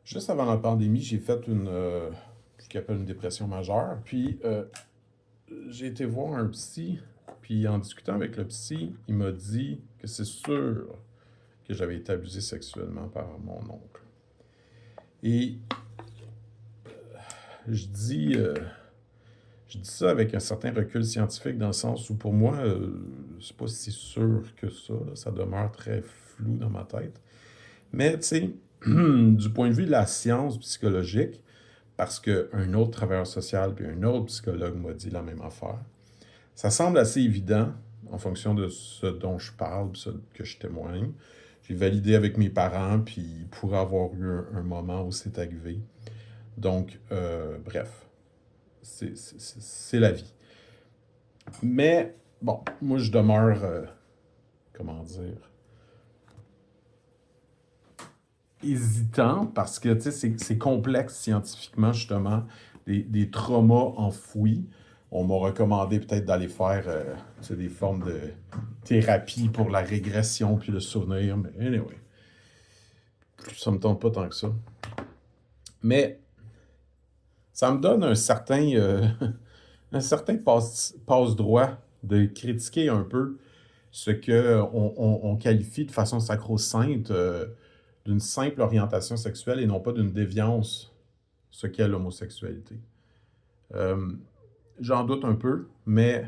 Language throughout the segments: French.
Juste avant la pandémie, j'ai fait ce qu'on appelle une dépression majeure. Puis j'ai été voir un psy. Puis en discutant avec le psy, il m'a dit que c'est sûr que j'avais été abusé sexuellement par mon oncle. Et je dis, euh, je dis ça avec un certain recul scientifique dans le sens où pour moi, c'est pas si sûr que ça, là. Ça demeure très flou dans ma tête. Mais tu sais, du point de vue de la science psychologique, parce qu'un autre travailleur social puis un autre psychologue m'a dit la même affaire. Ça semble assez évident en fonction de ce dont je parle, ce que je témoigne. J'ai validé avec mes parents, puis il pourrait avoir eu un moment où c'est arrivé. Donc, bref, c'est la vie. Mais, bon, moi, je demeure, comment dire, hésitant parce que, tu sais, c'est complexe scientifiquement, justement, des traumas enfouis. On m'a recommandé peut-être d'aller faire tu sais, des formes de thérapie pour la régression puis le souvenir, mais anyway, ça me tente pas tant que ça. Mais ça me donne un certain passe-droit de critiquer un peu ce que on qualifie de façon sacro-sainte d'une simple orientation sexuelle et non pas d'une déviance, ce qu'est l'homosexualité. Euh, J'en doute un peu, mais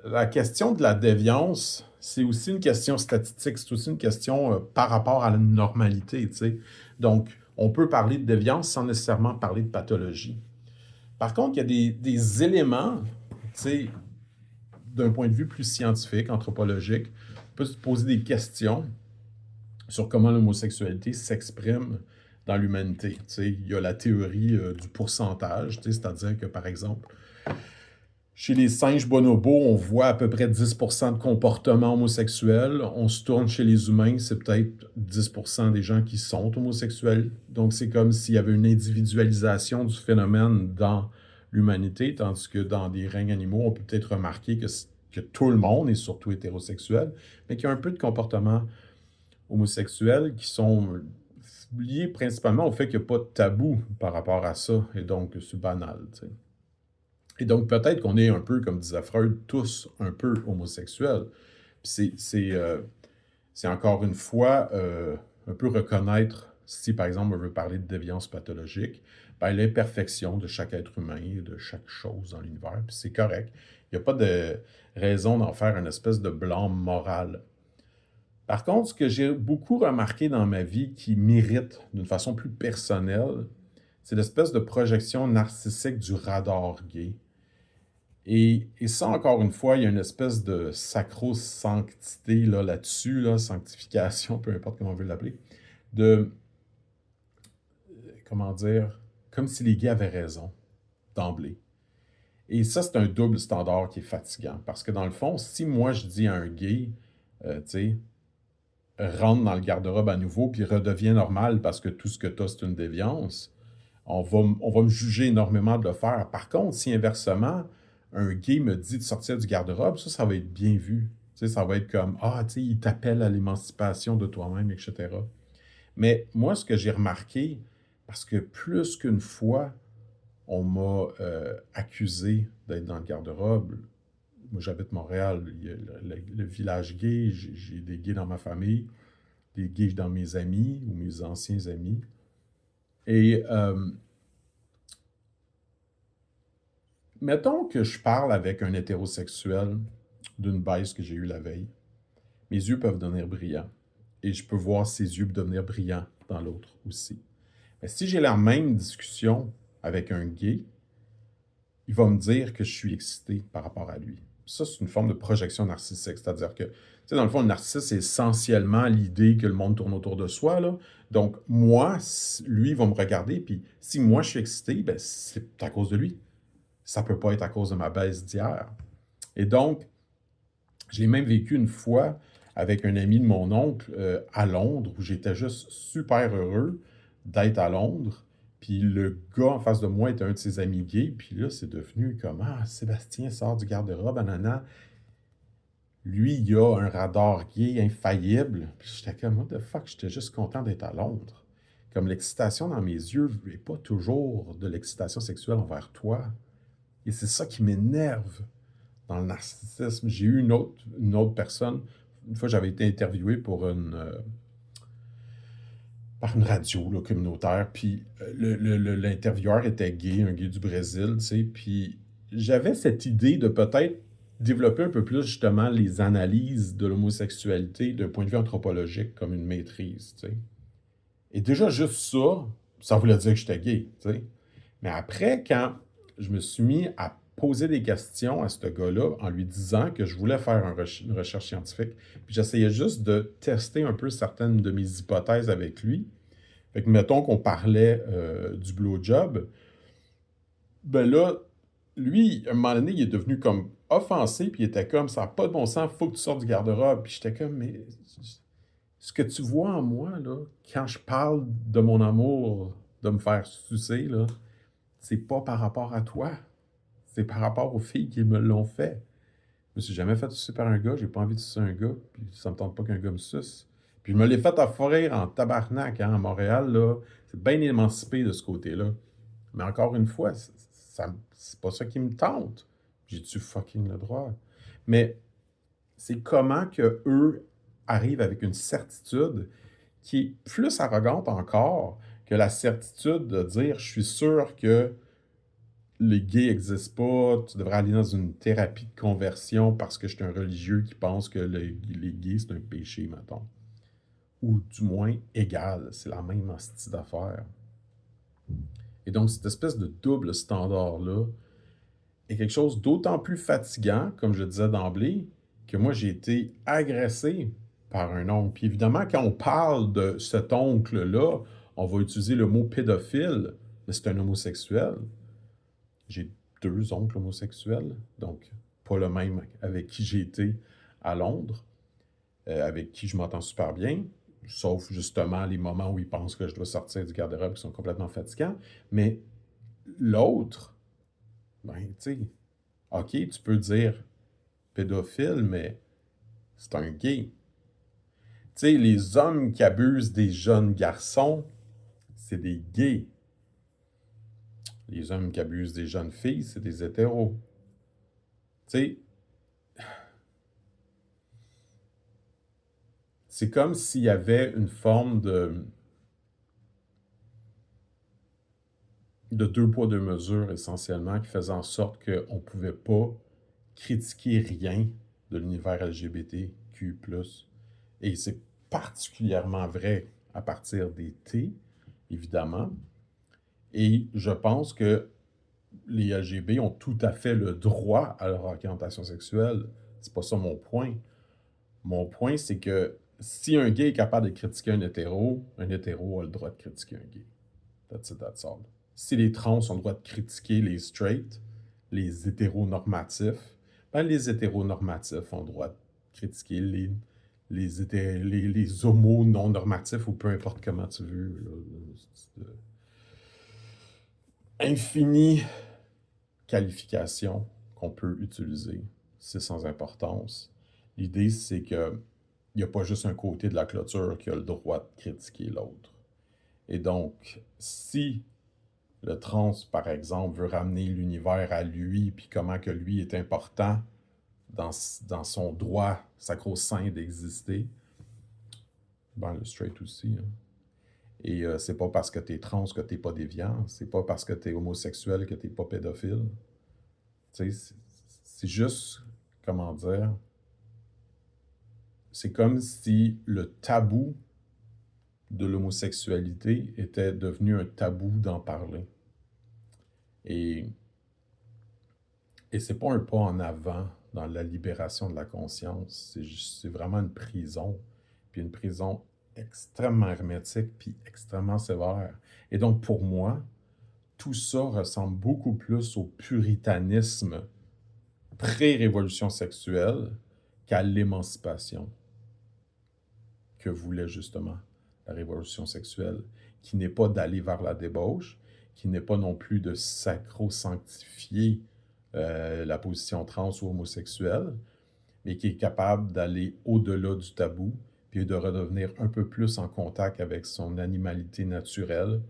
la question de la déviance, c'est aussi une question statistique, c'est aussi une question par rapport à la normalité, tu sais. Donc, on peut parler de déviance sans nécessairement parler de pathologie. Par contre, il y a des éléments, tu sais, d'un point de vue plus scientifique, anthropologique, on peut se poser des questions sur comment l'homosexualité s'exprime dans l'humanité. Tu sais, il y a la théorie du pourcentage, tu sais, c'est-à-dire que, par exemple, chez les singes bonobos, on voit à peu près 10% de comportement homosexuel. On se tourne chez les humains, c'est peut-être 10% des gens qui sont homosexuels. Donc, c'est comme s'il y avait une individualisation du phénomène dans l'humanité, tandis que dans des règnes animaux, on peut peut-être remarquer que tout le monde est surtout hétérosexuel, mais qu'il y a un peu de comportements homosexuels qui sont liés principalement au fait qu'il n'y a pas de tabou par rapport à ça, et donc c'est banal, tu sais. Et donc, peut-être qu'on est un peu, comme disait Freud, tous un peu homosexuels. Puis c'est encore une fois un peu reconnaître, si par exemple on veut parler de déviance pathologique, ben, l'imperfection de chaque être humain, de chaque chose dans l'univers, puis c'est correct. Il n'y a pas de raison d'en faire une espèce de blâme moral. Par contre, ce que j'ai beaucoup remarqué dans ma vie qui m'irrite d'une façon plus personnelle, c'est l'espèce de projection narcissique du radar gay. Et ça, encore une fois, il y a une espèce de sacro-sanctité là-dessus, là, sanctification, peu importe comment on veut l'appeler, de, comment dire, comme si les gays avaient raison d'emblée. Et ça, c'est un double standard qui est fatigant. Parce que dans le fond, si moi je dis à un gay, tu sais, rentre dans le garde-robe à nouveau puis redevient normal parce que tout ce que tu as, c'est une déviance, on va me juger énormément de le faire. Par contre, si inversement, un gay me dit de sortir du garde-robe, ça va être bien vu. Tu sais, ça va être comme, ah, tu sais, il t'appelle à l'émancipation de toi-même, etc. Mais moi, ce que j'ai remarqué, parce que plus qu'une fois, on m'a accusé d'être dans le garde-robe. Moi, j'habite Montréal, il y a le village gay, j'ai des gays dans ma famille, des gays dans mes amis ou mes anciens amis. Et mettons que je parle avec un hétérosexuel d'une baisse que j'ai eue la veille. Mes yeux peuvent devenir brillants. Et je peux voir ses yeux devenir brillants dans l'autre aussi. Mais si j'ai la même discussion avec un gay, il va me dire que je suis excité par rapport à lui. Ça, c'est une forme de projection narcissique. C'est-à-dire que, tu sais, dans le fond, le narcissisme, c'est essentiellement l'idée que le monde tourne autour de soi, là. Donc, moi, lui, il va me regarder, puis si moi, je suis excité, ben, c'est à cause de lui. Ça peut pas être à cause de ma baisse d'hier. Et donc, je l'ai même vécu une fois avec un ami de mon oncle à Londres, où j'étais juste super heureux d'être à Londres. Puis le gars en face de moi était un de ses amis gays. Puis là, c'est devenu comme, ah, Sébastien sort du garde-robe, anana. Lui, il a un radar gay infaillible. Puis j'étais comme, what the fuck, j'étais juste content d'être à Londres. Comme l'excitation dans mes yeux n'est pas toujours de l'excitation sexuelle envers toi. Et c'est ça qui m'énerve dans le narcissisme. J'ai eu une autre personne, une fois j'avais été interviewé par une radio là, communautaire, puis l'intervieweur était gay, un gay du Brésil, tu sais, puis j'avais cette idée de peut-être développer un peu plus justement les analyses de l'homosexualité d'un point de vue anthropologique comme une maîtrise, tu sais. Et déjà juste ça, ça voulait dire que j'étais gay, tu sais. Mais après, quand je me suis mis à poser des questions à ce gars-là en lui disant que je voulais faire une recherche scientifique, puis j'essayais juste de tester un peu certaines de mes hypothèses avec lui. Fait que mettons qu'on parlait du blowjob, ben là, lui, à un moment donné, il est devenu comme offensé, puis il était comme, ça n'a pas de bon sens, faut que tu sortes du garde-robe. Puis j'étais comme, mais ce que tu vois en moi, là, quand je parle de mon amour, de me faire sucer, là, c'est pas par rapport à toi. C'est par rapport aux filles qui me l'ont fait. Je me suis jamais fait sucer par un gars, j'ai pas envie de sucer un gars, puis ça me tente pas qu'un gars me suce. Puis je me l'ai fait offrir en tabarnak, hein, à Montréal, là. C'est bien émancipé de ce côté-là. Mais encore une fois, c'est pas ça qui me tente. J'ai-tu fucking le droit? Mais c'est comment que eux arrivent avec une certitude qui est plus arrogante encore que la certitude de dire je suis sûr que les gays n'existent pas, tu devrais aller dans une thérapie de conversion parce que je suis un religieux qui pense que les gays c'est un péché, mettons. Ou du moins égal, c'est la même hostie d'affaires. Et donc cette espèce de double standard-là est quelque chose d'autant plus fatigant, comme je le disais d'emblée, que moi j'ai été agressé par un oncle. Puis évidemment, quand on parle de cet oncle-là, on va utiliser le mot pédophile, mais c'est un homosexuel. J'ai deux oncles homosexuels, donc pas le même avec qui j'ai été à Londres, avec qui je m'entends super bien, sauf justement les moments où ils pensent que je dois sortir du garde-robe qui sont complètement fatigants. Mais l'autre, ben, tu sais, OK, tu peux dire pédophile, mais c'est un gay. Tu sais, les hommes qui abusent des jeunes garçons, c'est des gays. Les hommes qui abusent des jeunes filles, c'est des hétéros. Tu sais, c'est comme s'il y avait une forme de deux poids, deux mesures, essentiellement, qui faisait en sorte qu'on ne pouvait pas critiquer rien de l'univers LGBTQ+. Et c'est particulièrement vrai à partir des T, évidemment. Et je pense que les LGB ont tout à fait le droit à leur orientation sexuelle. C'est pas ça mon point. Mon point, c'est que si un gay est capable de critiquer un hétéro a le droit de critiquer un gay. That's it, that's all. Si les trans ont le droit de critiquer les straights, les hétéronormatifs, ben les hétéronormatifs ont le droit de critiquer les homos non normatifs, ou peu importe comment tu veux. Là, infini qualification qu'on peut utiliser. C'est sans importance. L'idée, c'est que il n'y a pas juste un côté de la clôture qui a le droit de critiquer l'autre. Et donc, si le trans, par exemple, veut ramener l'univers à lui, puis comment que lui est important dans son droit sacro-saint d'exister, ben le straight aussi. Hein. Et c'est pas parce que t'es trans que t'es pas déviant, c'est pas parce que t'es homosexuel que t'es pas pédophile. Tu sais, c'est juste, comment dire, c'est comme si le tabou de l'homosexualité était devenu un tabou d'en parler. Et, et c'est pas un pas en avant dans la libération de la conscience, c'est vraiment une prison, puis une prison extrêmement hermétique, puis extrêmement sévère. Et donc pour moi, tout ça ressemble beaucoup plus au puritanisme pré-révolution sexuelle qu'à l'émancipation que voulait justement la révolution sexuelle, qui n'est pas d'aller vers la débauche, qui n'est pas non plus de sacro-sanctifier la position trans ou homosexuelle, mais qui est capable d'aller au-delà du tabou, puis de redevenir un peu plus en contact avec son animalité naturelle,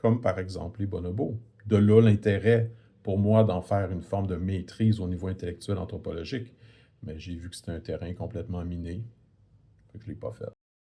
comme par exemple les bonobos. De là l'intérêt pour moi d'en faire une forme de maîtrise au niveau intellectuel anthropologique. Mais j'ai vu que c'était un terrain complètement miné, fait que je ne l'ai pas fait.